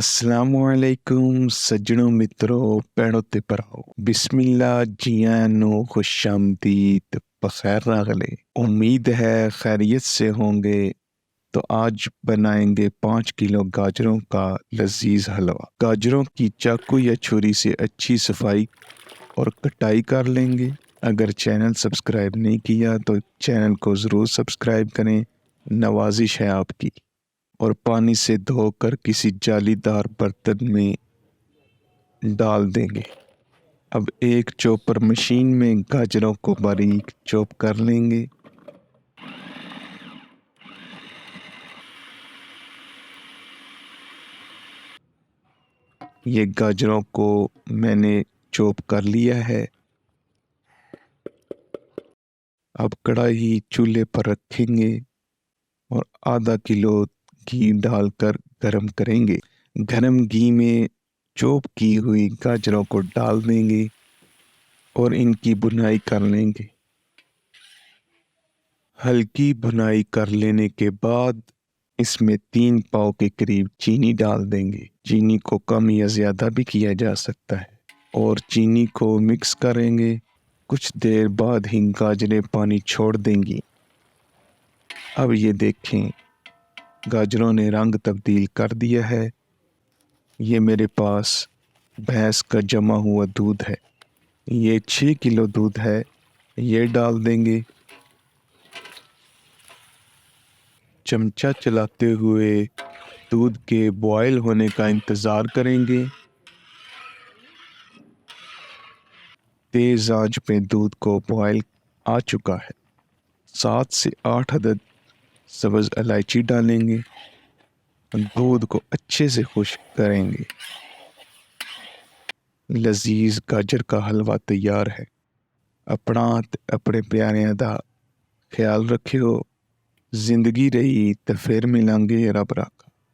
ਅਸਲਾਮੁਅਲੈਕੁਮ ਸੱਜਣੋ ਮਿੱਤਰੋ ਭੈਣੋ ਤੇ ਭਰਾਓ ਬਿਸਮਿल्लाह जियां नो खुश आमदीद बखैर रागले उम्मीद है खैरियत से होंगे। तो आज बनाएंगे 5 किलो गाजरों का लजीज हलवा। गाजरों की चाकू या छुरी से अच्छी सफाई और कटाई कर लेंगे। अगर चैनल सब्सक्राइब नहीं किया तो चैनल को ज़रूर सब्सक्राइब करें, नवाजिश है आपकी। और पानी से धोकर किसी जालीदार बर्तन में डाल देंगे। अब एक चॉपर मशीन में गाजरों को बारीक चॉप कर लेंगे। ये गाजरों को मैंने चॉप कर लिया है। अब कढ़ाई चूल्हे पर रखेंगे और आधा किलो घी डालकर गरम करेंगे। गरम घी में चॉप की हुई गाजरों को डाल देंगे और इनकी भुनाई कर लेंगे। हल्की भुनाई कर लेने के बाद इसमें 3 पाव के करीब चीनी डाल देंगे। चीनी को कम या ज़्यादा भी किया जा सकता है और चीनी को मिक्स करेंगे। कुछ देर बाद ही गाजरें पानी छोड़ देंगी। अब ये देखें, गाजरों ने रंग तब्दील कर दिया है। ये मेरे पास भैंस का जमा हुआ दूध है। ये 6 किलो दूध है। ये डाल देंगे। चमचा चलाते हुए दूध के बॉयल होने का इंतज़ार करेंगे। तेज़ आंच पे दूध को बॉयल आ चुका है। 7 से 8 अदद सब्ज़ इलायची डालेंगे और दूध को अच्छे से खुश्क करेंगे। लजीज गाजर का हलवा तैयार है। अपना ते अपने प्यारिਆਂ ਦਾ ख्याल रखियो। जिंदगी रही तो फिर मिलांगे। रब राखा।